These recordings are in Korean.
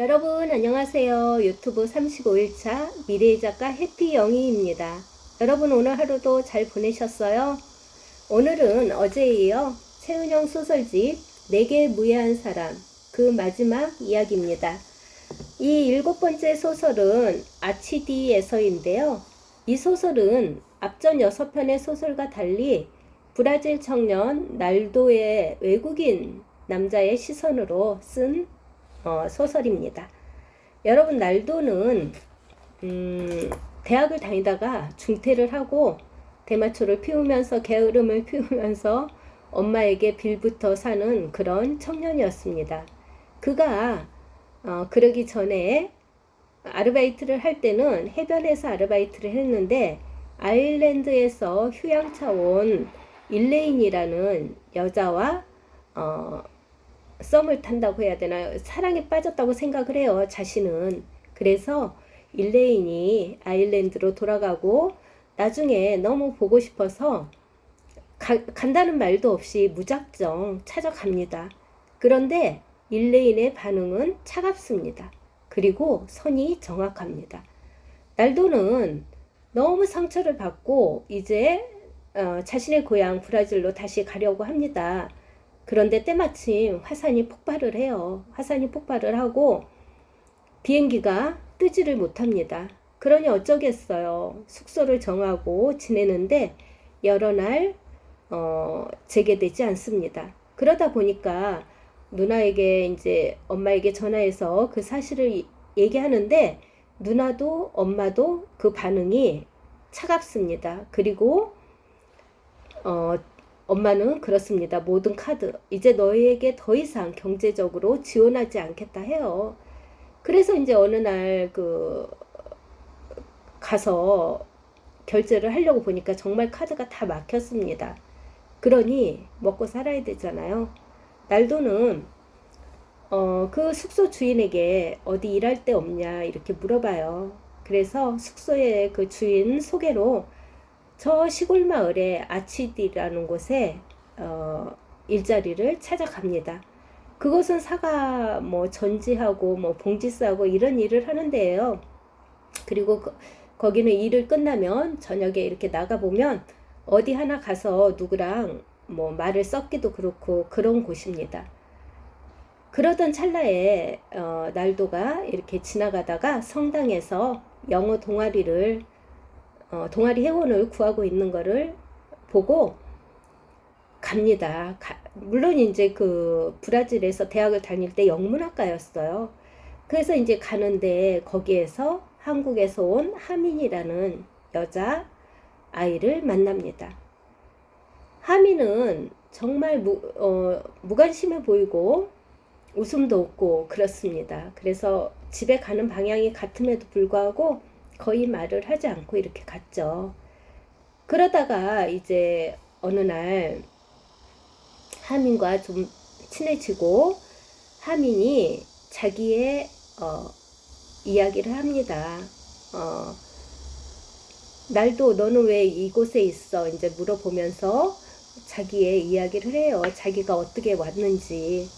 여러분 안녕하세요. 유튜브 35일차 미래의 작가 해피영희입니다. 여러분 오늘 하루도 잘 보내셨어요? 오늘은 어제에 이어 최은영 소설집 내게 무해한 사람 그 마지막 이야기입니다. 이 7번째 소설은 아치디에서인데요. 이 소설은 앞전 6편의 소설과 달리 브라질 청년 날도의 외국인 남자의 시선으로 쓴 소설입니다. 여러분 날도는 대학을 다니다가 중퇴를 하고 대마초를 피우면서 게으름을 피우면서 엄마에게 빌부터 사는 그런 청년이었습니다. 그가 그러기 전에 아르바이트를 할 때는 해변에서 아르바이트를 했는데 아일랜드에서 휴양차 온 일레인이라는 여자와 썸을 탄다고 해야 되나 사랑에 빠졌다고 생각을 해요. 자신은. 그래서 일레인이 아일랜드로 돌아가고 나중에 너무 보고 싶어서 간다는 말도 없이 무작정 찾아갑니다. 그런데 일레인의 반응은 차갑습니다. 그리고 선이 정확합니다. 날도는 너무 상처를 받고 이제 자신의 고향 브라질로 다시 가려고 합니다. 그런데 때마침 화산이 폭발을 해요. 화산이 폭발을 하고 비행기가 뜨지를 못합니다. 그러니 어쩌겠어요. 숙소를 정하고 지내는데 여러 날 재개되지 않습니다. 그러다 보니까 누나에게 이제 엄마에게 전화해서 그 사실을 얘기하는데 누나도 엄마도 그 반응이 차갑습니다. 그리고 엄마는 그렇습니다. 모든 카드 이제 너희에게 더 이상 경제적으로 지원하지 않겠다 해요. 그래서 이제 어느 날 가서 결제를 하려고 보니까 정말 카드가 다 막혔습니다. 그러니 먹고 살아야 되잖아요. 날도는 그 숙소 주인에게 어디 일할 데 없냐 이렇게 물어봐요. 그래서 숙소의 그 주인 소개로 저 시골 마을의 아치디라는 곳에 일자리를 찾아갑니다. 그곳은 사과 전지하고 봉지 싸고 이런 일을 하는 데예요. 그리고 거기는 일을 끝나면 저녁에 이렇게 나가보면 어디 하나 가서 누구랑 말을 섞기도 그렇고 그런 곳입니다. 그러던 찰나에 날도가 이렇게 지나가다가 성당에서 영어 동아리 회원을 구하고 있는 거를 보고 갑니다. 물론 이제 그 브라질에서 대학을 다닐 때 영문학과였어요. 그래서 이제 가는데 거기에서 한국에서 온 하민이라는 여자 아이를 만납니다. 하민은 정말 무관심해 보이고 웃음도 없고 그렇습니다. 그래서 집에 가는 방향이 같음에도 불구하고 거의 말을 하지 않고 이렇게 갔죠. 그러다가 이제 어느 날 하민과 좀 친해지고 하민이 자기의 이야기를 합니다. 날도 너는 왜 이곳에 있어? 이제 물어보면서 자기의 이야기를 해요. 자기가 어떻게 왔는지.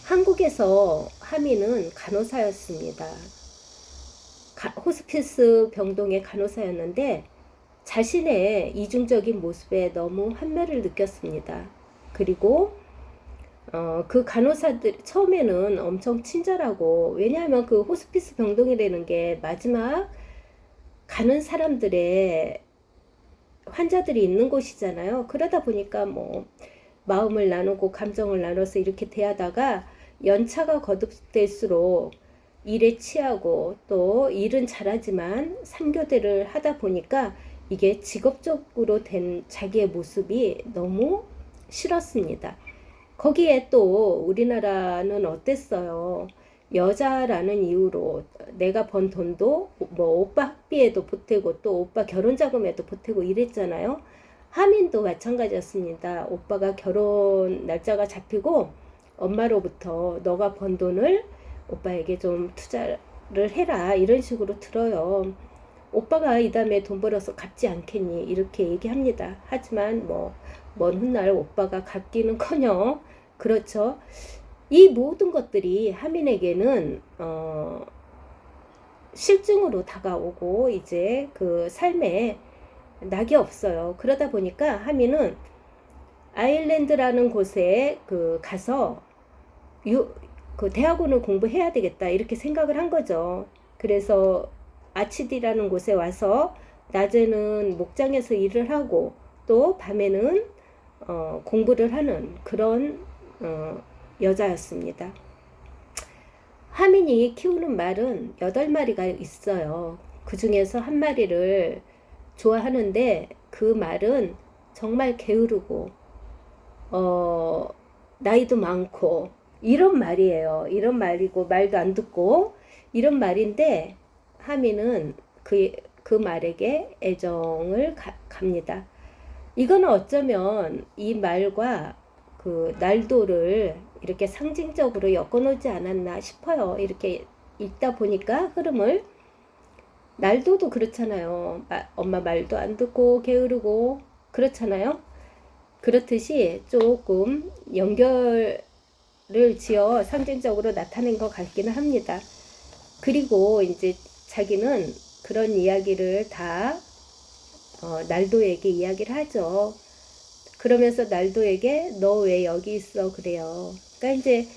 한국에서 하민은 간호사였습니다. 호스피스 병동의 간호사였는데 자신의 이중적인 모습에 너무 환멸을 느꼈습니다. 그리고 그 간호사들 처음에는 엄청 친절하고 왜냐하면 그 호스피스 병동이라는 게 마지막 가는 사람들의 환자들이 있는 곳이잖아요. 그러다 보니까 마음을 나누고 감정을 나눠서 이렇게 대하다가 연차가 거듭될수록 일에 취하고 또 일은 잘하지만 3교대를 하다 보니까 이게 직업적으로 된 자기의 모습이 너무 싫었습니다. 거기에 또 우리나라는 어땠어요? 여자라는 이유로 내가 번 돈도 오빠 학비에도 보태고 또 오빠 결혼 자금에도 보태고 이랬잖아요. 하민도 마찬가지였습니다. 오빠가 결혼 날짜가 잡히고 엄마로부터 너가 번 돈을 오빠에게 좀 투자를 해라 이런 식으로 들어요. 오빠가 이 다음에 돈 벌어서 갚지 않겠니 이렇게 얘기합니다. 하지만 먼 훗날 오빠가 갚기는커녕 그렇죠. 이 모든 것들이 하민에게는 실증으로 다가오고 이제 그 삶에 낙이 없어요. 그러다 보니까 하민은 아일랜드라는 곳에 가서 그 대학원을 공부해야 되겠다 이렇게 생각을 한 거죠. 그래서 아치디라는 곳에 와서 낮에는 목장에서 일을 하고 또 밤에는 공부를 하는 그런 여자였습니다. 하민이 키우는 말은 8마리가 있어요. 그 중에서 한 마리를 좋아하는데 그 말은 정말 게으르고 나이도 많고 이런 말이에요. 이런 말이고 말도 안 듣고 이런 말인데 하민은 그 말에게 애정을 갑니다. 이거는 어쩌면 이 말과 그 날도를 이렇게 상징적으로 엮어놓지 않았나 싶어요. 이렇게 읽다 보니까 흐름을 날도도 그렇잖아요. 엄마 말도 안 듣고 게으르고 그렇잖아요. 그렇듯이 조금 연결을 지어 상징적으로 나타낸 것 같기는 합니다. 그리고 이제 자기는 그런 이야기를 다 날도에게 이야기를 하죠. 그러면서 날도에게 너 왜 여기 있어 그래요. 그러니까 이제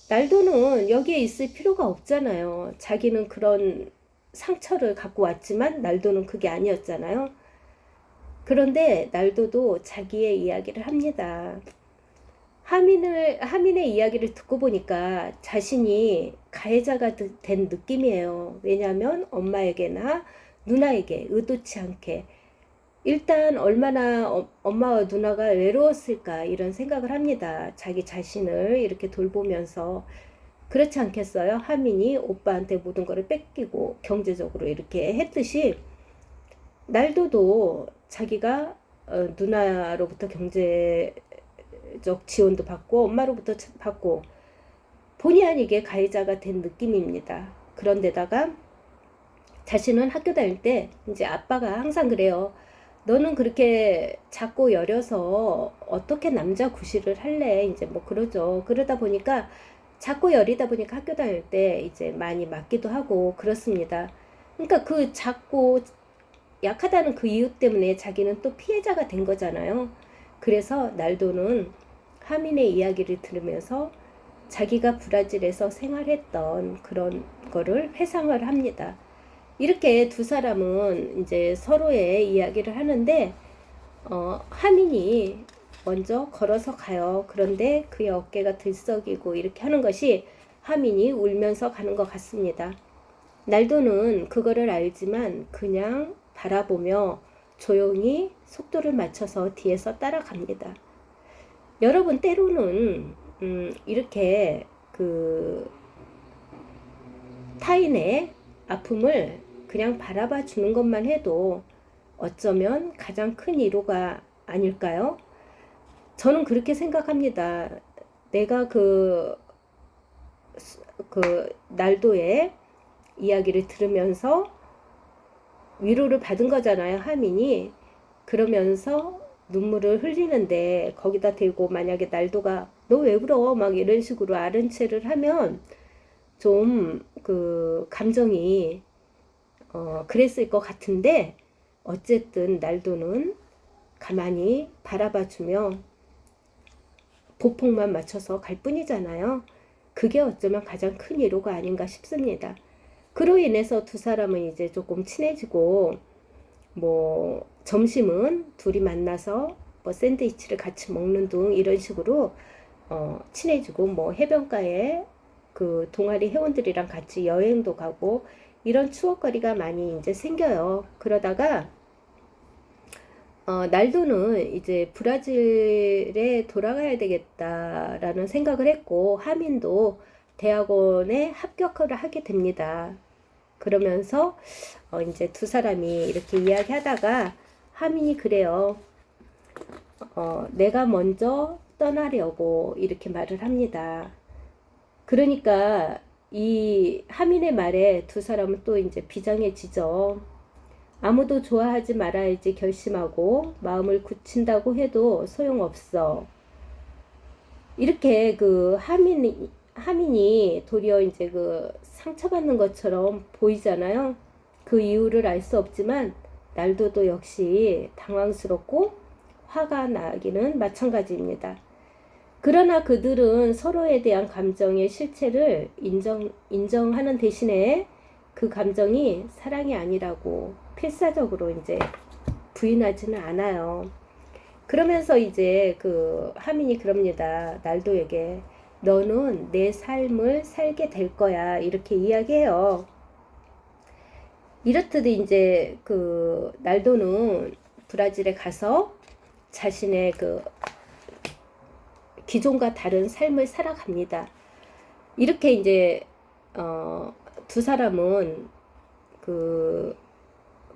날도는 여기에 있을 필요가 없잖아요. 자기는 그런 상처를 갖고 왔지만 날도는 그게 아니었잖아요. 그런데 날도도 자기의 이야기를 합니다. 하민의 이야기를 듣고 보니까 자신이 가해자가 된 느낌이에요. 왜냐하면 엄마에게나 누나에게 의도치 않게 일단 얼마나 엄마와 누나가 외로웠을까 이런 생각을 합니다. 자기 자신을 이렇게 돌보면서. 그렇지 않겠어요? 하민이 오빠한테 모든 거를 뺏기고 경제적으로 이렇게 했듯이 날도도 자기가 누나로부터 경제적 지원도 받고 엄마로부터 받고 본의 아니게 가해자가 된 느낌입니다. 그런데다가 자신은 학교 다닐 때 이제 아빠가 항상 그래요. 너는 그렇게 작고 여려서 어떻게 남자 구실을 할래? 이제 뭐 그러죠. 그러다 보니까 작고 여리다 보니까 학교 다닐 때 이제 많이 맞기도 하고 그렇습니다. 그러니까 그 작고 약하다는 그 이유 때문에 자기는 또 피해자가 된 거잖아요. 그래서 날도는 하민의 이야기를 들으면서 자기가 브라질에서 생활했던 그런 거를 회상을 합니다. 이렇게 두 사람은 이제 서로의 이야기를 하는데 하민이 먼저 걸어서 가요. 그런데 그의 어깨가 들썩이고 이렇게 하는 것이 하민이 울면서 가는 것 같습니다. 날도는 그거를 알지만 그냥 바라보며 조용히 속도를 맞춰서 뒤에서 따라갑니다. 여러분 때로는 이렇게 그 타인의 아픔을 그냥 바라봐 주는 것만 해도 어쩌면 가장 큰 위로가 아닐까요? 저는 그렇게 생각합니다. 내가 그 날도의 이야기를 들으면서 위로를 받은 거잖아요, 하민이. 그러면서 눈물을 흘리는데 거기다 대고 만약에 날도가 너 왜 울어? 막 이런 식으로 아른 체를 하면 좀 그 감정이 그랬을 것 같은데 어쨌든 날도는 가만히 바라봐주며 보폭만 맞춰서 갈 뿐이잖아요. 그게 어쩌면 가장 큰 위로가 아닌가 싶습니다. 그로 인해서 두 사람은 이제 조금 친해지고 뭐 점심은 둘이 만나서 뭐 샌드위치를 같이 먹는 등 이런 식으로 친해지고 뭐 해변가에 그 동아리 회원들이랑 같이 여행도 가고 이런 추억거리가 많이 이제 생겨요. 그러다가 날도는 이제 브라질에 돌아가야 되겠다라는 생각을 했고 하민도 대학원에 합격을 하게 됩니다. 그러면서 이제 두 사람이 이렇게 이야기하다가 하민이 그래요. 내가 먼저 떠나려고 이렇게 말을 합니다. 그러니까 이 하민의 말에 두 사람은 또 이제 비장해지죠. 아무도 좋아하지 말아야지 결심하고 마음을 굳힌다고 해도 소용없어. 이렇게 그 하민이 도리어 이제 그 상처받는 것처럼 보이잖아요. 그 이유를 알 수 없지만 날도도 역시 당황스럽고 화가 나기는 마찬가지입니다. 그러나 그들은 서로에 대한 감정의 실체를 인정하는 대신에 그 감정이 사랑이 아니라고 필사적으로 이제 부인하지는 않아요. 그러면서 이제 그 하민이 그럽니다. 날도에게 너는 내 삶을 살게 될 거야. 이렇게 이야기해요. 이렇듯 이제 그 날도는 브라질에 가서 자신의 그 기존과 다른 삶을 살아갑니다. 이렇게 이제 두 사람은 그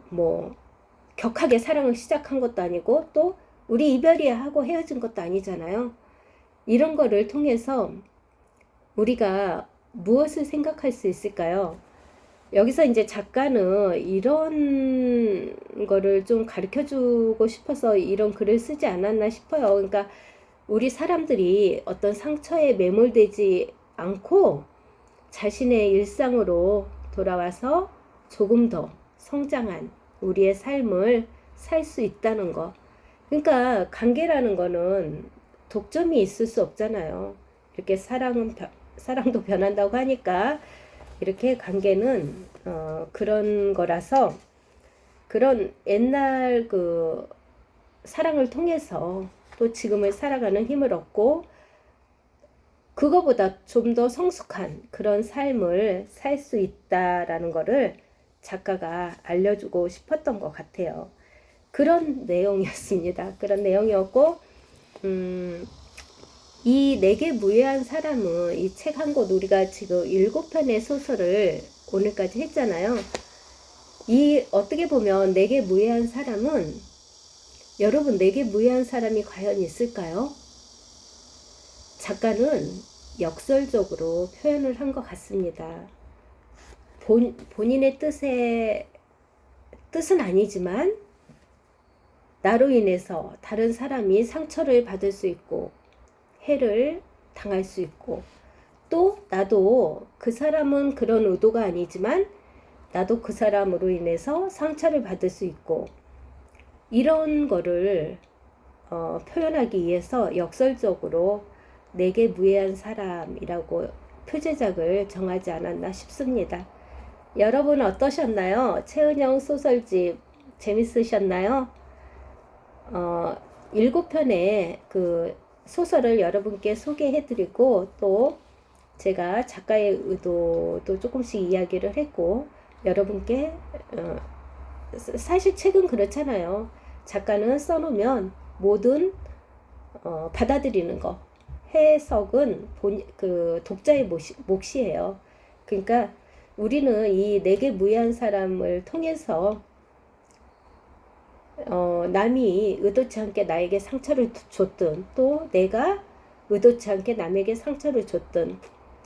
뭐 격하게 사랑을 시작한 것도 아니고 또 우리 이별이야 하고 헤어진 것도 아니잖아요. 이런 거를 통해서 우리가 무엇을 생각할 수 있을까요? 여기서 이제 작가는 이런 거를 좀 가르쳐 주고 싶어서 이런 글을 쓰지 않았나 싶어요. 그러니까 우리 사람들이 어떤 상처에 매몰되지 않고 자신의 일상으로 돌아와서 조금 더 성장한 우리의 삶을 살 수 있다는 거. 그러니까 관계라는 거는 독점이 있을 수 없잖아요. 이렇게 사랑도 변한다고 하니까 이렇게 관계는 그런 거라서 그런 옛날 그 사랑을 통해서 또 지금을 살아가는 힘을 얻고 그거보다 좀 더 성숙한 그런 삶을 살 수 있다라는 거를 작가가 알려주고 싶었던 것 같아요. 그런 내용이었습니다. 그런 내용이었고 이 내게 무해한 사람은 이 책 한 권 우리가 지금 7편의 소설을 오늘까지 했잖아요. 이 어떻게 보면 내게 무해한 사람은 여러분 내게 무해한 사람이 과연 있을까요? 작가는 역설적으로 표현을 한 것 같습니다. 본인의 뜻은 아니지만 나로 인해서 다른 사람이 상처를 받을 수 있고 해를 당할 수 있고 또 나도 그 사람은 그런 의도가 아니지만 나도 그 사람으로 인해서 상처를 받을 수 있고 이런 거를 표현하기 위해서 역설적으로 내게 무해한 사람이라고 표제작을 정하지 않았나 싶습니다. 여러분 어떠셨나요? 최은영 소설집 재밌으셨나요? 7편의 그 소설을 여러분께 소개해드리고 또 제가 작가의 의도도 조금씩 이야기를 했고 여러분께 사실 책은 그렇잖아요. 작가는 써놓으면 뭐든 받아들이는 거 해석은 그 독자의 몫이에요. 그러니까 우리는 이 내게 무해한 사람을 통해서 남이 의도치 않게 나에게 상처를 줬든 또 내가 의도치 않게 남에게 상처를 줬든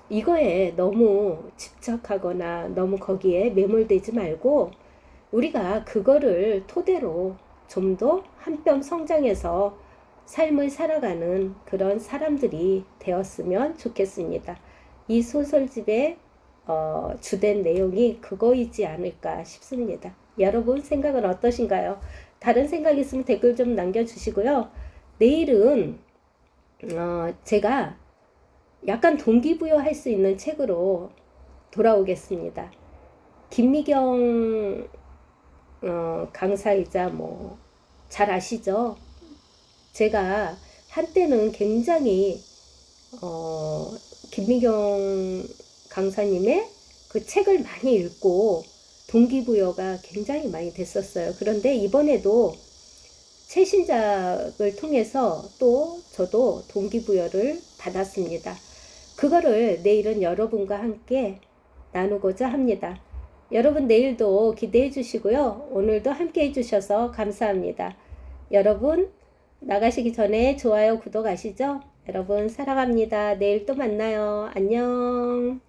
이거에 너무 집착하거나 너무 거기에 매몰되지 말고 우리가 그거를 토대로 좀 더 한 뼘 성장해서 삶을 살아가는 그런 사람들이 되었으면 좋겠습니다. 이 소설집의 주된 내용이 그거이지 않을까 싶습니다. 여러분 생각은 어떠신가요? 다른 생각 있으면 댓글 좀 남겨주시고요. 내일은 제가 약간 동기부여할 수 있는 책으로 돌아오겠습니다. 김미경 강사이자 뭐 잘 아시죠? 제가 한때는 굉장히 김미경 강사님의 그 책을 많이 읽고 동기부여가 굉장히 많이 됐었어요. 그런데 이번에도 최신작을 통해서 또 저도 동기부여를 받았습니다. 그거를 내일은 여러분과 함께 나누고자 합니다. 여러분 내일도 기대해 주시고요. 오늘도 함께 해주셔서 감사합니다. 여러분 나가시기 전에 좋아요, 구독 아시죠? 여러분 사랑합니다. 내일 또 만나요. 안녕.